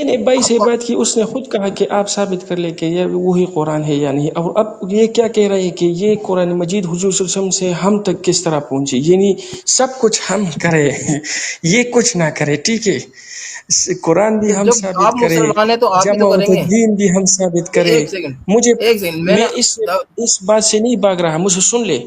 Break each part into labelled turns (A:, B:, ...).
A: نہیں بھائی سے
B: آپ
A: بات کی، اس نے خود کہا کہ آپ ثابت کر لیں کہ یہ وہی قرآن ہے یا نہیں، اور اب یہ کیا کہہ رہے ہیں کہ یہ قرآن مجید حضور صلی اللہ علیہ وسلم سے ہم تک کس طرح پہنچی، یعنی سب کچھ ہم کرے یہ کچھ نہ کرے، ٹھیک ہے، قرآن بھی ہم
B: جب آپ
A: ثابت کرے،
B: مسلمان ہیں تو آپ بھی تو
A: جمع و
B: کریں گے.
A: تدوین بھی ہم ثابت کرے.
B: ایک سیکنڈ
A: مجھے
B: ایک سیکنڈ میں
A: میں
B: نا
A: اس بات سے نہیں بھاگ رہا، مجھے سن لے.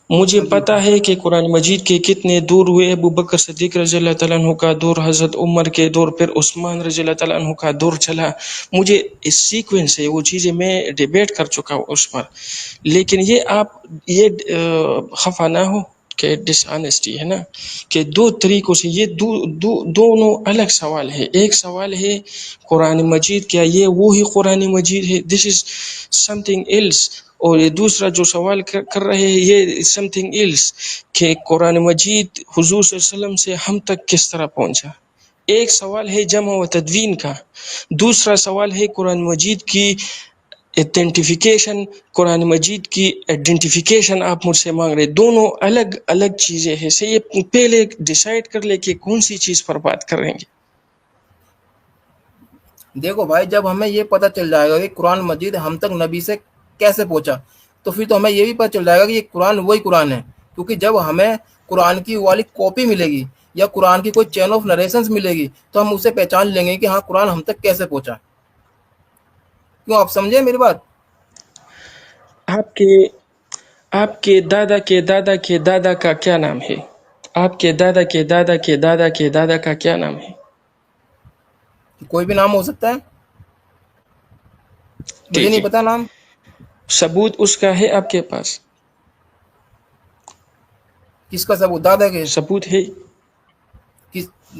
A: مجھے
B: جی
A: پتا ہے کہ قرآن مجید کے کتنے دور ہوئے، ابو بکر صدیق رضی اللہ تعالیٰ عنہ کا دور، حضرت عمر کے دور، پھر عثمان رضی اللہ تعالیٰ عنہ کا دور چلا. مجھے اس سیکوینس ہے وہ چیزیں میں ڈیبیٹ کر چکا ہوں اس پر. لیکن یہ آپ یہ خفا نہ ہو کہ ڈس آنیسٹی ہے نا، کہ دو طریقوں سے یہ دونوں الگ سوال ہے. ایک سوال ہے قرآن مجید کیا یہ وہی قرآن مجید ہے، دس از سم تھنگ ایلس. اور یہ دوسرا جو سوال کر رہے ہیں یہ سم تھنگ ایلس، کہ قرآن مجید حضور صلی اللہ علیہ وسلم سے ہم تک کس طرح پہنچا. ایک سوال ہے جمع و تدوین کا، دوسرا سوال ہے قرآن مجید کی ایتھنٹیفیکیشن، قرآن مجید کی آئیڈینٹیفیکیشن آپ مجھ سے مانگ رہے. دونوں الگ الگ چیزیں ہیں. سے یہ پہلے ڈیسائیڈ کر لے کہ کون سی چیز پر بات کر رہیں گے.
B: دیکھو بھائی، جب ہمیں یہ پتہ چل جائے گا کہ قرآن مجید ہم تک نبی سے کیسے پہنچا، تو پھر تو ہمیں یہ بھی پتہ چل جائے گا کہ یہ قرآن وہی قرآن ہے. کیونکہ جب ہمیں قرآن کی والی کاپی ملے گی یا قرآن کی کوئی چین آف نریشنز ملے گی تو ہم اسے پہچان لیں گے کہ ہاں قرآن ہم تک کیسے پہنچا. کیوں، آپ سمجھے میری بات؟
A: آپ کے دادا کے دادا کے دادا کا کیا نام ہے؟ آپ کے دادا کے دادا کے دادا کے دادا کا کیا نام ہے؟
B: کوئی بھی نام ہو سکتا ہے، مجھے
A: ٹھیک
B: نہیں
A: ہے،
B: پتا نام.
A: ثبوت اس کا ہے آپ کے پاس؟
B: کس کا ثبوت؟ دادا کے؟
A: ثبوت ہے.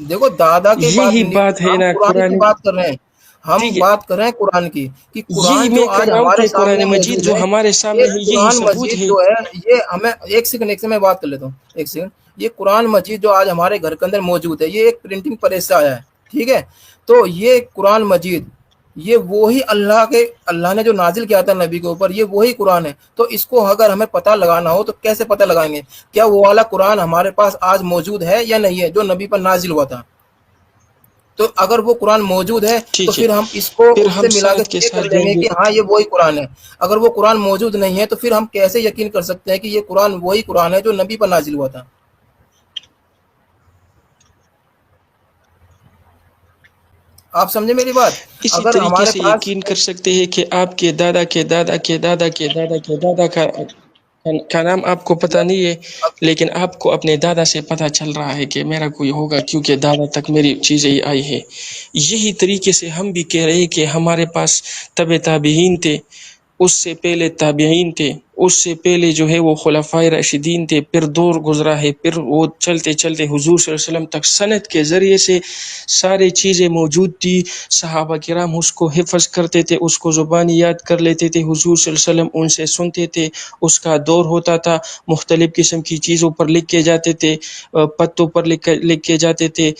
B: دیکھو دادا کے بات
A: یہی بات ہے
B: ہم
A: نا
B: قرآن کی
A: قرآن.
B: بات کر رہے ہیں. ہم
A: ٹھیک ہے،
B: بات کر رہے ہیں قرآن کی، کہ
A: یہی
B: قرآن
A: میں
B: جو
A: کر
B: آج
A: رہا ہوں
B: ہمارے
A: کہ قرآن
B: سامنے
A: مجید
B: موجود
A: جو
B: ہے،
A: ہمارے
B: یہ
A: سامنے ہے یہی
B: قرآن
A: ثبوت
B: مجید
A: ہے.
B: جو ہے یہ ہمیں ایک سیکنڈ میں بات کر لیتا ہوں. ایک سیکنڈ، یہ قرآن مجید جو آج ہمارے گھر کے اندر موجود ہے یہ ایک پرنٹنگ پریس سے آیا ہے، ٹھیک ہے. تو یہ قرآن مجید یہ وہی اللہ نے جو نازل کیا تھا نبی کے اوپر، یہ وہی قرآن ہے. تو اس کو اگر ہمیں پتہ لگانا ہو تو کیسے پتہ لگائیں گے؟ کیا وہ والا قرآن ہمارے پاس آج موجود ہے یا نہیں ہے جو نبی پر نازل ہوا تھا؟ تو اگر وہ قرآن موجود ہے تو
A: ٹھیک ہے،
B: پھر ہم اس کو
A: پھر
B: اس سے
A: ہم
B: ملا کے
A: سند کے
B: چیک کر
A: ساتھ
B: لیں
A: دیں
B: گے
A: گے.
B: کہ ہاں یہ وہی قرآن ہے. اگر وہ قرآن موجود نہیں ہے تو پھر ہم کیسے یقین کر سکتے ہیں کہ یہ قرآن وہی قرآن ہے جو نبی پر نازل ہوا تھا؟ آپ سمجھے میری بات؟
A: اسی
B: اگر
A: طریقے
B: ہمارے
A: سے
B: پاس
A: یقین کر سکتے ہیں کہ آپ کے دادا کے دادا کے دادا کے دادا کے دادا کا نام آپ کو پتہ نہیں ہے، لیکن آپ کو اپنے دادا سے پتہ چل رہا ہے کہ میرا کوئی ہوگا کیونکہ دادا تک میری چیزیں آئی ہے. یہی طریقے سے ہم بھی کہہ رہے ہیں کہ ہمارے پاس تابعین تھے، اس سے پہلے تابعین تھے، اس سے پہلے جو ہے وہ خلفائے راشدین تھے، پھر دور گزرا ہے، پھر وہ چلتے چلتے حضور صلی اللہ علیہ وسلم تک سند کے ذریعے سے سارے چیزیں موجود تھی. صحابہ کرام اس کو حفظ کرتے تھے، اس کو زبانی یاد کر لیتے تھے، حضور صلی اللہ علیہ وسلم ان سے سنتے تھے. اس کا دور ہوتا تھا، مختلف قسم کی چیزوں پر لکھ کے جاتے تھے، پتوں پر لکھ کے جاتے تھے،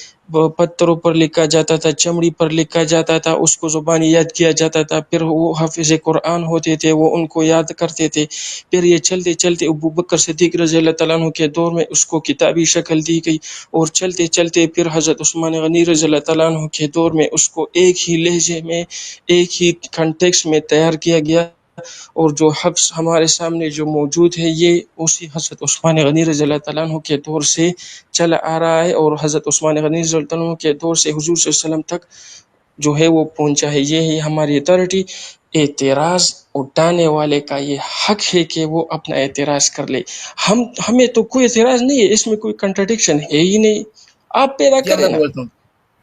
A: پتھروں پر لکھا جاتا تھا، چمڑی پر لکھا جاتا تھا، اس کو زبانی یاد کیا جاتا تھا. پھر وہ حافظ قرآن ہوتے تھے، وہ ان کو یاد کرتے تھے. پھر یہ چلتے چلتے ابو بکر صدیق رضی اللہ تعالیٰ عنہ کے دور میں اس کو کتابی شکل دی گئی، اور چلتے چلتے پھر حضرت عثمان غنی رضی اللہ تعالیٰ عنہ کے دور میں اس کو ایک ہی لہجے میں، ایک ہی کنٹیکس میں تیار کیا گیا. اور جو حفظ ہمارے سامنے جو موجود ہے یہ اسی حضرت عثمان غنی رضی اللہ تعالیٰ عنہ کے دور سے چلا آ رہا ہے، اور حضرت عثمان غنی رضی اللہ عنہ کے دور سے حضور صلی اللہ علیہ وسلم تک جو ہے وہ پہنچا ہے. یہ ہے ہماری اتھارٹی. اعتراض اٹھانے والے کا یہ حق ہے کہ وہ اپنا اعتراض کر لے. ہمیں تو کوئی اعتراض نہیں ہے، اس میں کوئی کنٹرڈکشن ہے ہی نہیں. آپ پیدا
B: جی
A: کریں نا.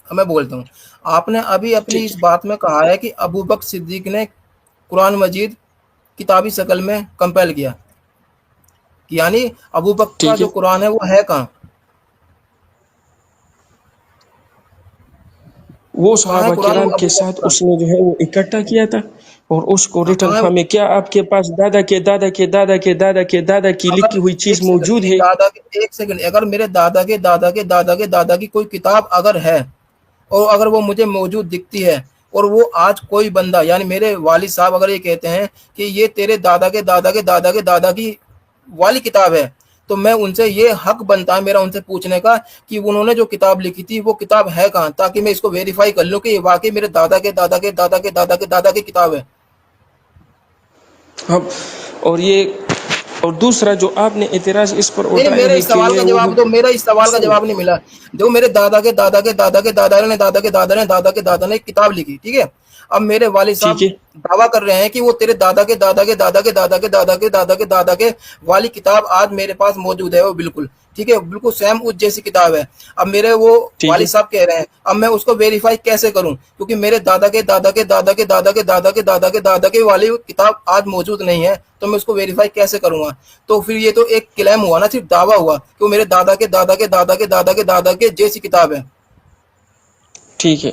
B: میں بولتا ہوں. آپ نے ابھی اپنی
A: ٹھیک
B: اس
A: ہے،
B: بات میں کہا ہے کہ ابو بکر صدیق نے قرآن مجید کتابی شکل میں کمپائل کیا، یعنی ابو بکر کا
A: ٹھیک ہے.
B: جو قرآن ہے وہ ہے کہاں؟
A: وہ
B: کہاں ہے
A: صحابہ
B: قرآن
A: کرام کے
B: ابو
A: ساتھ
B: بکر کا؟
A: اس نے جو ہے وہ اکٹھا کیا تھا، اور اس کو ریٹن
B: کہاں ہے؟
A: فارم میں. کیا آپ کے پاس دادا کے دادا کے دادا کے دادا کے دادا کی
B: اگر
A: لکھی ہوئی چیز
B: ایک سیکنڈ،
A: موجود
B: میری
A: ہے؟
B: دادا کے ایک سیکنڈ، اگر میرے دادا کے دادا کے دادا کے دادا کی کوئی کتاب اگر ہے اور اگر وہ مجھے موجود دکھتی ہے، اور وہ آج کوئی بندہ یعنی میرے والد صاحب اگر یہ کہتے ہیں کہ یہ تیرے دادا کے دادا کے دادا کے دادا کی والی کتاب ہے، تو میں ان سے یہ حق بنتا ہے میرا ان سے پوچھنے کا کہ انہوں نے جو کتاب لکھی تھی وہ کتاب ہے کہاں، تاکہ میں اس کو ویریفائی کر لوں کہ یہ واقعی میرے دادا کے دادا کے دادا کے دادا کے دادا کی کتاب ہے۔
A: ہاں، اور یہ اور دوسرا جو آپ نے اعتراض اس پر
B: نہیں
A: اٹھایا
B: میرے
A: ہے
B: اس
A: کہ
B: سوال کا
A: وہ
B: جواب دو، میرا اس سوال کا جواب نہیں ملا۔ جو میرے دادا کے دادا کے دادا کے دادا نے دادا کے دادا نے دادا کے دادا نے ایک کتاب لکھی، ٹھیک ہے، اب میرے والد صاحب
A: ٹھیک ہے
B: دعویٰ کر رہے ہیں کہ وہ تیرے دادا کے دادا کے دادا کے دادا کے دادا کے دادا کے دادا کے والی کتاب آج میرے پاس موجود ہے، وہ بالکل ٹھیک ہے، بالکل سیم اس جیسی کتاب ہے۔ اب میرے وہ
A: ٹھیک ہے
B: والد صاحب کہہ رہے ہیں اب میں اس کو ویریفائی کیسے کروں، کیونکہ میرے دادا کے دادا کے دادا کے دادا کے دادا کے دادا کے دادا کے والی کتاب آج موجود نہیں ہے، تو میں اس کو ویریفائی کیسے کروں گا؟ تو پھر یہ تو ایک کلیم ہوا نا، صرف دعویٰ ہوا کہ وہ میرے دادا کے دادا کے دادا کے دادا کے دادا کے جیسی کتاب ہے۔
A: ٹھیک ہے،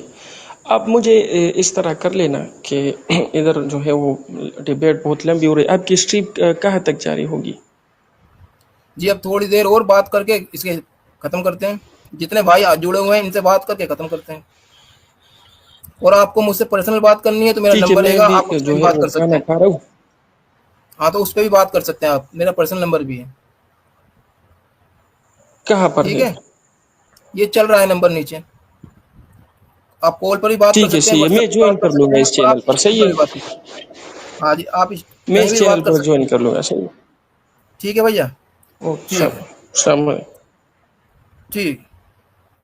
A: اب مجھے اس طرح کر لینا کہ ادھر جو ہے وہ ڈیبیٹ بہت لمبی ہو رہی ہے، آپ کی اسٹریم کہاں تک جاری ہوگی؟
B: جی اب تھوڑی دیر اور بات کر کے اس کے ختم کرتے ہیں، جتنے بھائی جڑے ہوئے ہیں ان سے بات کر کے ختم کرتے ہیں، اور آپ کو مجھ سے پرسنل بات کرنی ہے تو میرا
A: ٹھیک ہے،
B: نمبر رہے
A: میں
B: گا،
A: بھی
B: آپ اس پہ
A: جو
B: بھی
A: ہے
B: بات
A: وہ
B: کر سکتے
A: کھانا
B: ہیں۔
A: کھا رہا ہوں۔
B: ہاں تو اس پہ بھی بات کر سکتے ہیں آپ، میرا پرسنل نمبر بھی ہے،
A: کہاں پر
B: ٹھیک
A: ہے؟
B: ہے، یہ چل رہا ہے نمبر نیچے، آپ کال پر بھی بات کر
A: ٹھیک ہے،
B: سکتے ہیں،
A: صحیح ہے،
B: واٹس
A: میں
B: ایپ پر
A: جوائن
B: بات کر
A: کر لوں
B: سکتے
A: گا
B: ہیں،
A: اس
B: اور آپ
A: چینل پر،
B: اس پر
A: صحیح
B: بھی بات
A: ہے،
B: کر سکتے ہیں۔ ہاں جی آپ
A: میں
B: کہیں
A: اس
B: بھی
A: چینل
B: بات کر
A: پر
B: سکتے
A: جوائن
B: ہیں،
A: کر لوں گا، صحیح ہے۔
B: ٹھیک ہے بھیا،
A: اوکے،
B: ٹھیک ہے،
A: السلام علیکم۔
B: ٹھیک۔